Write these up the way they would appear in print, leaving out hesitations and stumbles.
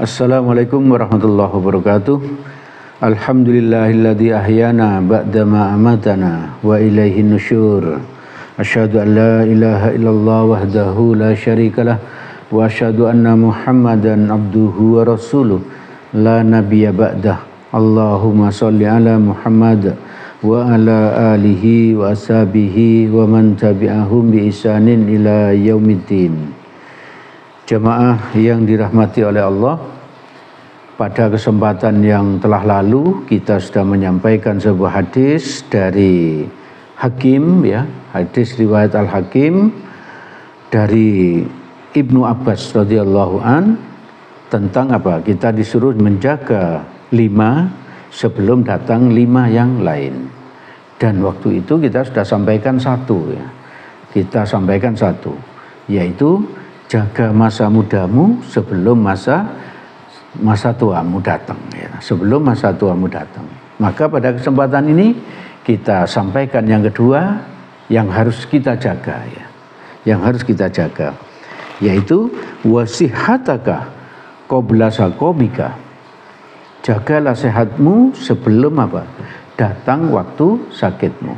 Assalamualaikum warahmatullahi wabarakatuh. Alhamdulillahilladzi ahyana ba'dama amatana wa ilaihin nusyur. Asyhadu an la ilaha illallah wahdahu la syarikalah wa asyhadu anna Muhammadan abduhu wa rasuluh la nabiyya ba'dah. Allahumma shalli ala Muhammad wa ala alihi wa ashabihi wa man tabi'ahum bi ihsanin ila yaumiddin. Jemaah yang dirahmati oleh Allah, pada kesempatan yang telah lalu kita sudah menyampaikan sebuah hadis dari Hakim, ya, hadis riwayat Al-Hakim dari Ibnu Abbas radhiyallahu an tentang apa? Kita disuruh menjaga 5 sebelum datang 5 yang lain. Dan waktu itu kita sudah sampaikan 1, ya. Kita sampaikan 1, yaitu jaga masa mudamu sebelum masa tuamu datang, ya. Sebelum masa tuamu datang. Maka pada kesempatan ini kita sampaikan yang kedua yang harus kita jaga, ya. Yang harus kita jaga, yaitu wasihataka qabla saqobika. Jagalah sehatmu sebelum apa? Datang waktu sakitmu.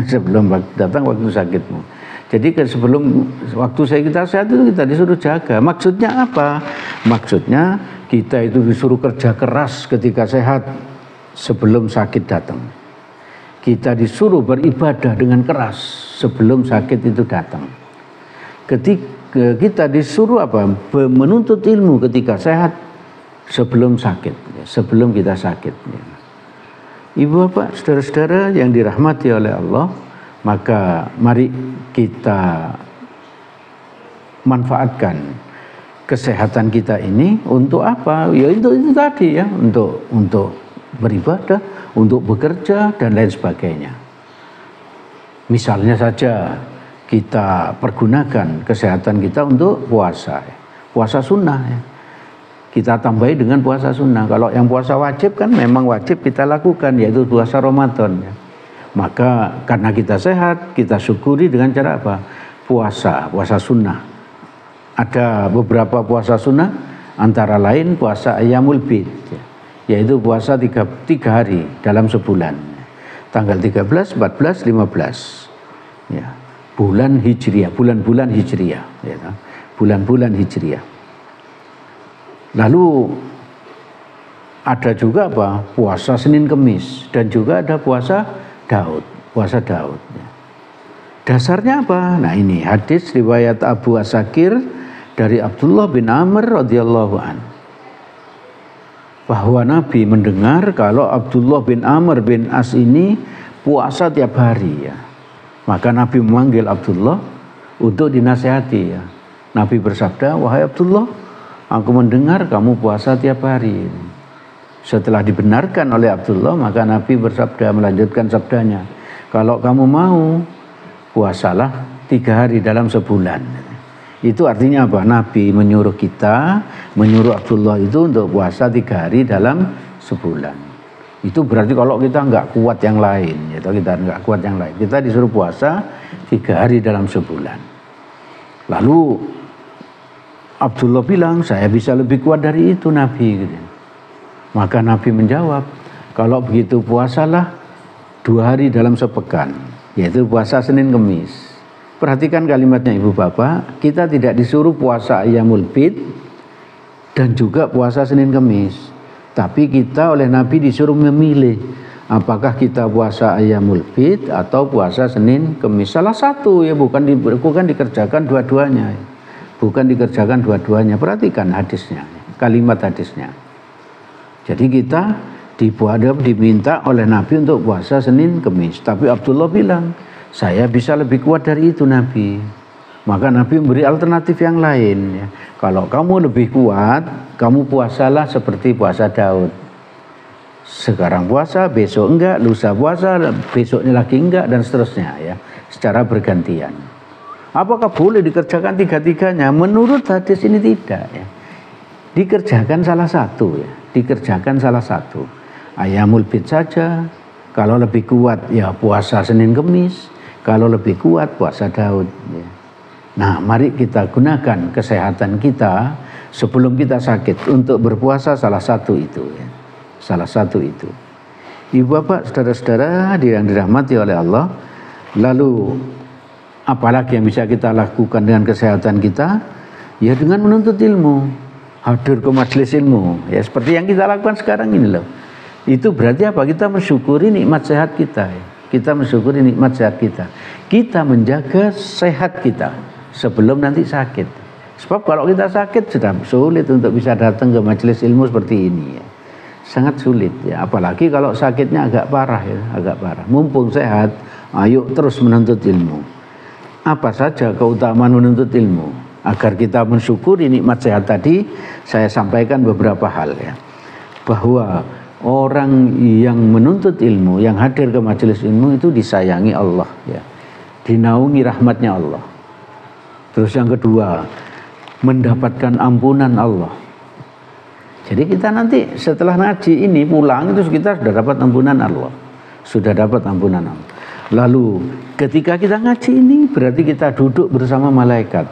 Sebelum datang waktu sakitmu. Jadi sebelum waktu kita sehat itu kita disuruh jaga. Maksudnya apa? Maksudnya kita itu disuruh kerja keras ketika sehat sebelum sakit datang. Kita disuruh beribadah dengan keras sebelum sakit itu datang. Ketika kita disuruh apa? Menuntut ilmu ketika sehat sebelum sakit, sebelum kita sakit. Ibu bapak, saudara-saudara yang dirahmati oleh Allah, maka mari kita manfaatkan kesehatan kita ini untuk apa? Ya itu tadi, ya, untuk beribadah, untuk bekerja dan lain sebagainya. Misalnya saja kita pergunakan kesehatan kita untuk puasa, puasa sunnah, ya. Kita tambahi dengan puasa sunnah. Kalau yang puasa wajib kan memang wajib kita lakukan, yaitu puasa Ramadan, ya. Maka karena kita sehat, kita syukuri dengan cara apa? Puasa sunnah. Ada beberapa puasa sunnah, antara lain puasa Ayyamul Bid, yaitu puasa 3 hari dalam sebulan. Tanggal 13, 14, 15. Ya. Bulan Hijriah, bulan-bulan Hijriah, ya. Bulan-bulan Hijriah. Lalu ada juga apa? Puasa Senin Kemis, dan juga ada puasa Daud. Dasarnya apa? Nah, ini hadis riwayat Abu Asakir dari Abdullah bin Amr radhiyallahu an, bahwa Nabi mendengar kalau Abdullah bin Amr bin As ini puasa tiap hari, ya. Maka Nabi memanggil Abdullah untuk dinasihati, ya. Nabi bersabda, "Wahai Abdullah, aku mendengar kamu puasa tiap hari." Setelah dibenarkan oleh Abdullah, maka Nabi bersabda, melanjutkan sabdanya, "Kalau kamu mau, puasalah 3 hari dalam sebulan." Itu artinya apa? Nabi menyuruh Abdullah itu untuk puasa 3 hari dalam sebulan. Itu berarti kalau kita nggak kuat yang lain, kita disuruh puasa 3 hari dalam sebulan. Lalu Abdullah bilang, "Saya bisa lebih kuat dari itu, Nabi." Gitu. Maka Nabi menjawab, "Kalau begitu puasalah 2 hari dalam sepekan, yaitu puasa Senin Kemis." Perhatikan kalimatnya ibu bapak, kita tidak disuruh puasa Ayyamul Bid dan juga puasa Senin Kemis. Tapi kita oleh Nabi disuruh memilih, apakah kita puasa Ayyamul Bid atau puasa Senin Kemis. Salah satu, ya, bukan dikerjakan dua-duanya. Bukan dikerjakan dua-duanya. Perhatikan hadisnya, kalimat hadisnya. Jadi kita diminta oleh Nabi untuk puasa Senin Kemis. Tapi Abdullah bilang, "Saya bisa lebih kuat dari itu, Nabi." Maka Nabi memberi alternatif yang lain, ya. Kalau kamu lebih kuat, kamu puasalah seperti puasa Daud. Sekarang puasa, besok enggak, lusa puasa, besoknya lagi enggak, dan seterusnya, ya. Secara bergantian. Apakah boleh dikerjakan 3-3-nya? Menurut hadis ini tidak, ya. Dikerjakan salah satu, ya. Dikerjakan salah satu. Ayyamul Bid saja. Kalau lebih kuat, ya puasa Senin Kemis. Kalau lebih kuat, puasa Daud, ya. Nah, mari kita gunakan kesehatan kita sebelum kita sakit untuk berpuasa, salah satu itu ya. Salah satu itu. Ibu bapak, saudara-saudara yang dirahmati oleh Allah, lalu apalagi yang bisa kita lakukan dengan kesehatan kita? Ya dengan menuntut ilmu, hadir ke majelis ilmu, ya seperti yang kita lakukan sekarang ini loh. Itu berarti apa? Kita mensyukuri nikmat sehat kita ya. Kita mensyukuri nikmat sehat kita. Kita menjaga sehat kita sebelum nanti sakit. Sebab kalau kita sakit sudah sulit untuk bisa datang ke majelis ilmu seperti ini ya. Sangat sulit ya, apalagi kalau sakitnya agak parah ya, agak parah. Mumpung sehat, ayo terus menuntut ilmu. Apa saja keutamaan menuntut ilmu? Agar kita mensyukuri nikmat sehat tadi, saya sampaikan beberapa hal ya. Bahwa orang yang menuntut ilmu, yang hadir ke majelis ilmu itu disayangi Allah ya. Dinaungi rahmatnya Allah. Terus yang kedua, mendapatkan ampunan Allah. Jadi kita nanti setelah ngaji ini pulang itu kita sudah dapat ampunan Allah. Sudah dapat ampunan Allah. Lalu ketika kita ngaji ini berarti kita duduk bersama malaikat.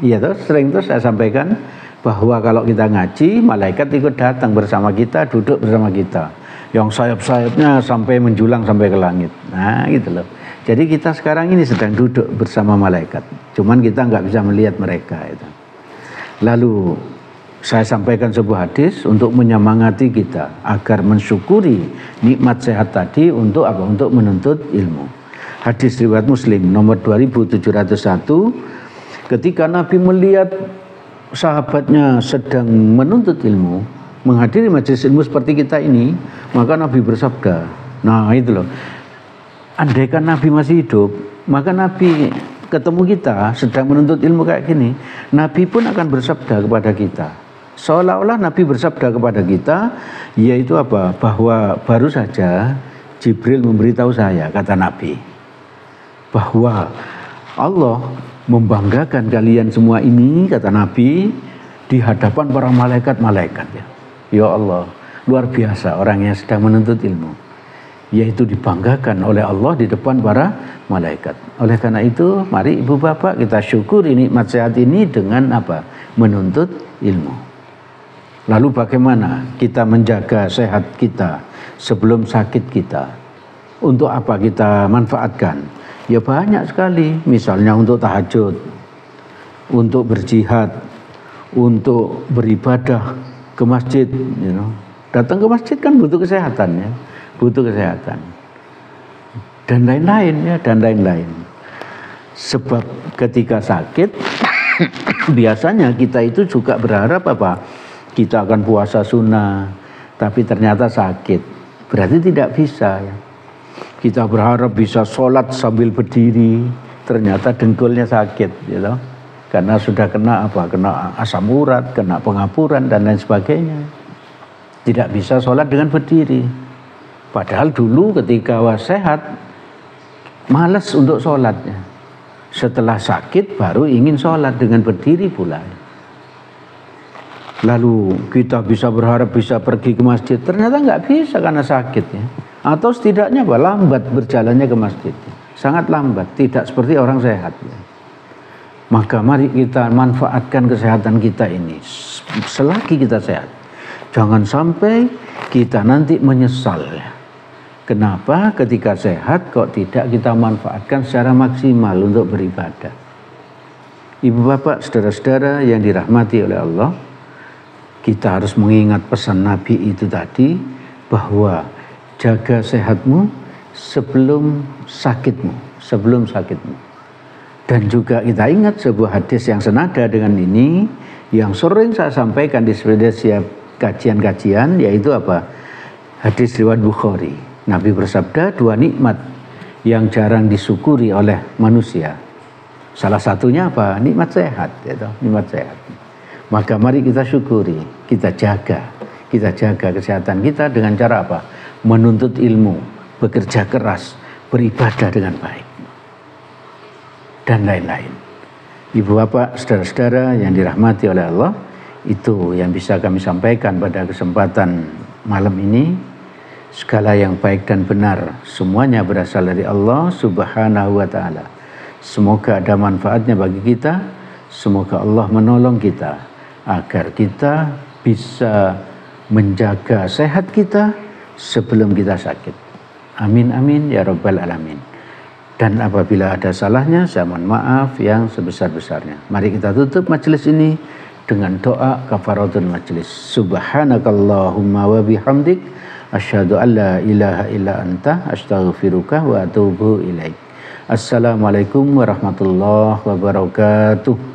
Iya toh, sering terus saya sampaikan bahwa kalau kita ngaji, malaikat ikut datang bersama kita, duduk bersama kita. Yang sayap-sayapnya sampai menjulang sampai ke langit. Nah, gitu loh. Jadi kita sekarang ini sedang duduk bersama malaikat. Cuman kita nggak bisa melihat mereka itu. Lalu saya sampaikan sebuah hadis untuk menyemangati kita agar mensyukuri nikmat sehat tadi untuk apa? Untuk menuntut ilmu. Hadis riwayat Muslim nomor 2701, ketika Nabi melihat sahabatnya sedang menuntut ilmu, menghadiri majelis ilmu seperti kita ini, maka Nabi bersabda, nah itu loh, andaikan Nabi masih hidup, maka Nabi ketemu kita sedang menuntut ilmu kayak gini, Nabi pun akan bersabda kepada kita. Seolah-olah Nabi bersabda kepada kita, yaitu apa? Bahwa baru saja Jibril memberitahu saya, kata Nabi, bahwa Allah membanggakan kalian semua ini, kata Nabi, di hadapan para malaikat-malaikat ya. Ya Allah, luar biasa orang yang sedang menuntut ilmu, yaitu dibanggakan oleh Allah di depan para malaikat. Oleh karena itu, mari ibu bapak kita syukuri nikmat sehat ini dengan apa? Menuntut ilmu. Lalu bagaimana kita menjaga sehat kita sebelum sakit kita? Untuk apa kita manfaatkan? Ya banyak sekali, misalnya untuk tahajud, untuk berjihad, untuk beribadah ke masjid, Datang ke masjid kan butuh kesehatan ya, butuh kesehatan. Dan lain-lain ya, dan lain-lain. Sebab ketika sakit biasanya kita itu juga berharap apa? Kita akan puasa sunnah, tapi ternyata sakit, berarti tidak bisa ya. Kita berharap bisa sholat sambil berdiri, ternyata dengkulnya sakit, gitu. Karena sudah kena apa? Kena asam urat, kena pengapuran dan lain sebagainya. Tidak bisa sholat dengan berdiri. Padahal dulu ketika sehat, malas untuk sholatnya. Setelah sakit baru ingin sholat dengan berdiri pula. Lalu kita bisa berharap bisa pergi ke masjid, ternyata nggak bisa karena sakit ya. Atau setidaknya lambat berjalannya ke masjid, sangat lambat, tidak seperti orang sehat ya. Maka mari kita manfaatkan kesehatan kita ini selagi kita sehat. Jangan sampai kita nanti menyesal ya. Kenapa ketika sehat kok tidak kita manfaatkan secara maksimal untuk beribadah? Ibu bapak, saudara-saudara yang dirahmati oleh Allah, kita harus mengingat pesan Nabi itu tadi, bahwa jaga sehatmu sebelum sakitmu, sebelum sakitmu. Dan juga kita ingat sebuah hadis yang senada dengan ini, yang sering saya sampaikan di setiap kajian-kajian, yaitu apa? Hadis riwayat Bukhari. Nabi bersabda, dua nikmat yang jarang disyukuri oleh manusia. Salah satunya apa? Nikmat sehat, yaitu nikmat sehat. Maka mari kita syukuri, kita jaga kesehatan kita dengan cara apa? Menuntut ilmu, bekerja keras, beribadah dengan baik, dan lain-lain. Ibu bapak, saudara-saudara yang dirahmati oleh Allah, itu yang bisa kami sampaikan pada kesempatan malam ini. Segala yang baik dan benar semuanya berasal dari Allah Subhanahu wa ta'ala. Semoga ada manfaatnya bagi kita, semoga Allah menolong kita agar kita bisa menjaga sehat kita sebelum kita sakit. Amin amin ya rabbal alamin. Dan apabila ada salahnya, saya mohon maaf yang sebesar-besarnya. Mari kita tutup majelis ini dengan doa kafaratul majelis. Subhanakallahumma wa bihamdik asyhadu an la ilaha illa anta astaghfiruka wa atubu ilaik. Assalamualaikum warahmatullahi wabarakatuh.